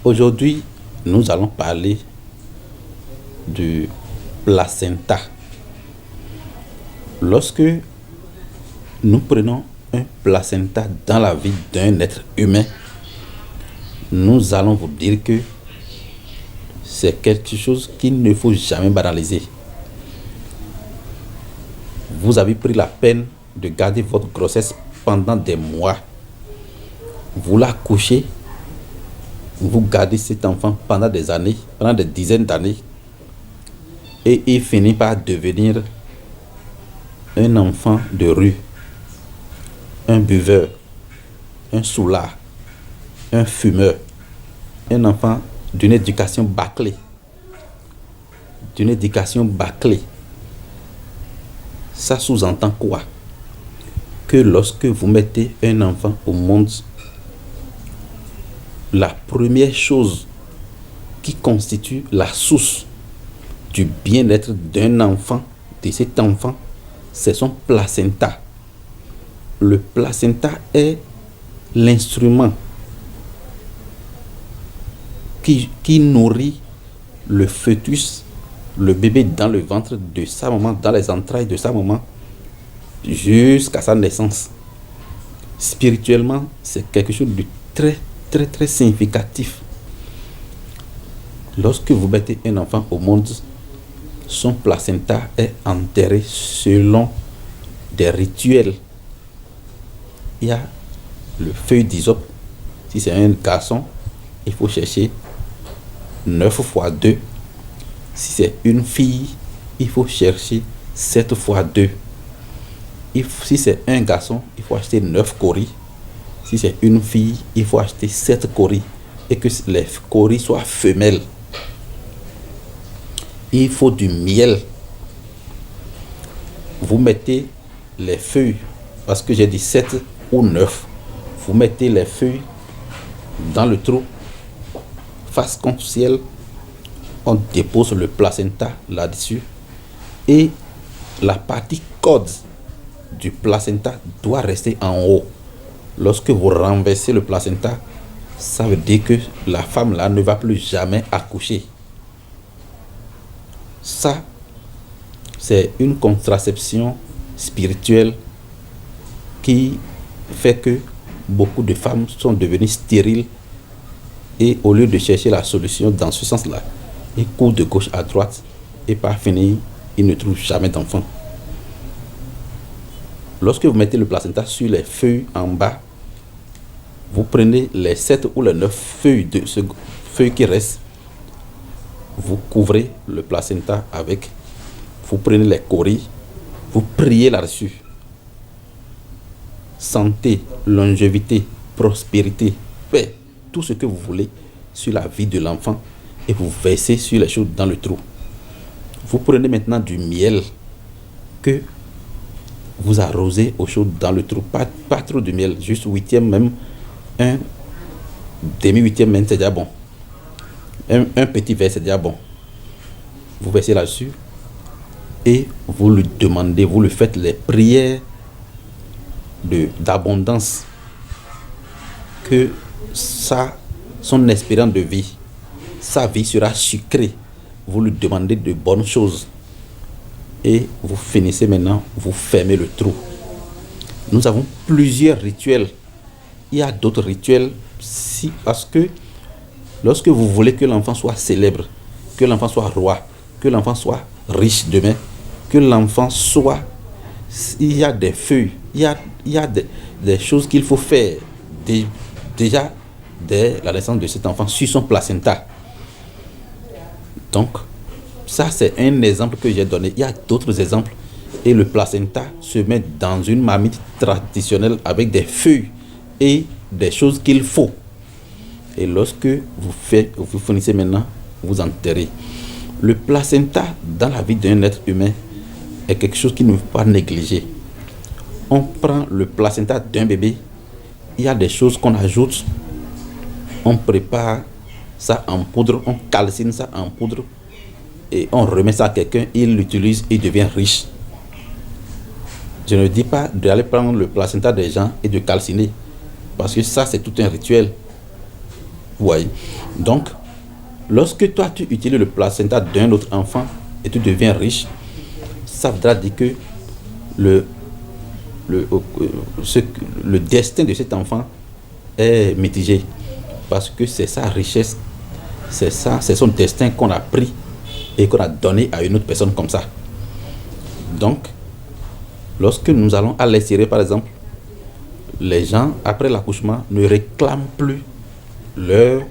Aujourd'hui, nous allons parler du placenta. Lorsque nous prenons un placenta dans la vie d'un être humain, nous allons vous dire que c'est quelque chose qu'il ne faut jamais banaliser. Vous avez pris la peine de garder votre grossesse pendant des mois. Vous l'accouchez, vous gardez cet enfant pendant des années, pendant des dizaines d'années, et il finit par devenir un enfant de rue, un buveur, un soulard, un fumeur, un enfant d'une éducation bâclée. Ça sous-entend quoi? Que lorsque vous mettez un enfant au monde, la première chose qui constitue la source du bien-être d'un enfant, de cet enfant, c'est son placenta. Le placenta est l'instrument qui nourrit le fœtus, le bébé dans le ventre de sa maman, dans les entrailles de sa maman, jusqu'à sa naissance. Spirituellement, c'est quelque chose de très significatif. Lorsque vous mettez un enfant au monde, son placenta est enterré selon des rituels. Il y a le feuille d'hysope. Si c'est un garçon, il faut chercher 9 fois 2. Si c'est une fille, il faut chercher 7 fois 2. Si c'est un garçon, il faut acheter 9 coris. Si c'est une fille, il faut acheter 7 coris. Et que les coris soient femelles. Il faut du miel. Vous mettez les feuilles, parce que j'ai dit 7 ou 9. Vous mettez les feuilles dans le trou, face contre ciel. On dépose le placenta là-dessus. Et la partie corde du placenta doit rester en haut. Lorsque vous renversez le placenta, ça veut dire que la femme là ne va plus jamais accoucher. Ça, c'est une contraception spirituelle qui fait que beaucoup de femmes sont devenues stériles et au lieu de chercher la solution dans ce sens-là, ils courent de gauche à droite et par finir, ils ne trouvent jamais d'enfant. Lorsque vous mettez le placenta sur les feuilles en bas, vous prenez les 7 ou les 9 feuilles qui restent, vous couvrez le placenta avec, vous prenez les coris, vous priez là-dessus. Santé, longévité, prospérité, paix, tout ce que vous voulez sur la vie de l'enfant et vous versez sur les choses dans le trou. Vous prenez maintenant du miel que vous arrosez aux choses dans le trou, pas trop de miel, juste 8e même, un demi-8e même, c'est déjà bon. Un petit verre, c'est déjà bon. Vous versez là-dessus et vous lui demandez, vous lui faites les prières d'abondance, que son espérance de vie, sa vie sera sucrée. Vous lui demandez de bonnes choses et vous finissez maintenant, vous fermez le trou. Nous avons plusieurs rituels. Il y a d'autres rituels parce que lorsque vous voulez que l'enfant soit célèbre, que l'enfant soit roi, que l'enfant soit riche demain, que l'enfant soit... Il y a des feuilles, il y a des choses qu'il faut faire déjà dès la naissance de cet enfant sur son placenta. Donc, ça c'est un exemple que j'ai donné. Il y a d'autres exemples. Et le placenta se met dans une marmite traditionnelle avec des feuilles et des choses qu'il faut. Et lorsque vous finissez maintenant, vous enterrez. Le placenta dans la vie d'un être humain est quelque chose qu'il ne faut pas négliger. On prend le placenta d'un bébé, il y a des choses qu'on ajoute, on prépare ça en poudre, on calcine ça en poudre et on remet ça à quelqu'un, il l'utilise, il devient riche. Je ne dis pas d'aller prendre le placenta des gens et de calciner, parce que ça c'est tout un rituel. Vous voyez. Donc, lorsque toi, tu utilises le placenta d'un autre enfant et tu deviens riche, ça voudra dire que le, le destin de cet enfant est mitigé. Parce que c'est sa richesse, c'est son destin qu'on a pris et qu'on a donné à une autre personne comme ça. Donc, lorsque nous allons à l'extérieur, par exemple, les gens, après l'accouchement, ne réclament plus leur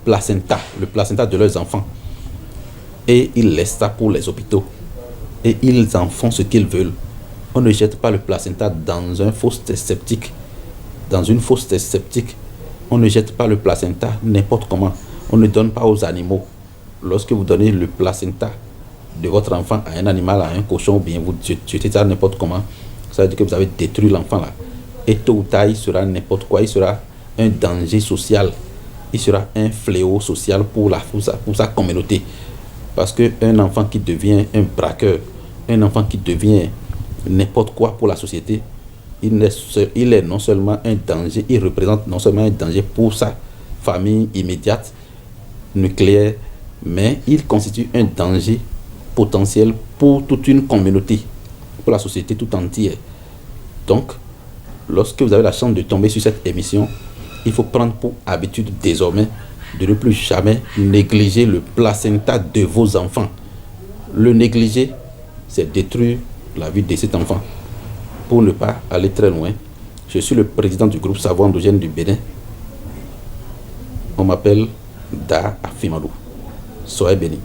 placenta, le placenta de leurs enfants. Et ils laissent ça pour les hôpitaux. Et ils en font ce qu'ils veulent. On ne jette pas le placenta dans un faux test septique. Dans une fausse test septique. On ne jette pas le placenta n'importe comment. On ne donne pas aux animaux. Lorsque vous donnez le placenta de votre enfant à un animal, à un cochon, ou bien vous jetez ça n'importe comment, ça veut dire que vous avez détruit l'enfant là. Et tôt ou tard, il sera n'importe quoi. Il sera un danger social. Il sera un fléau social pour sa communauté. Parce qu'un enfant qui devient un braqueur, un enfant qui devient n'importe quoi pour la société, il est non seulement un danger, il représente non seulement un danger pour sa famille immédiate, nucléaire, mais il constitue un danger potentiel pour toute une communauté, pour la société tout entière. Donc, lorsque vous avez la chance de tomber sur cette émission, il faut prendre pour habitude désormais de ne plus jamais négliger le placenta de vos enfants. Le négliger, c'est détruire la vie de cet enfant. Pour ne pas aller très loin, je suis le président du groupe Savoir Endogène du Bénin. On m'appelle Da Afimadou. Soyez bénis.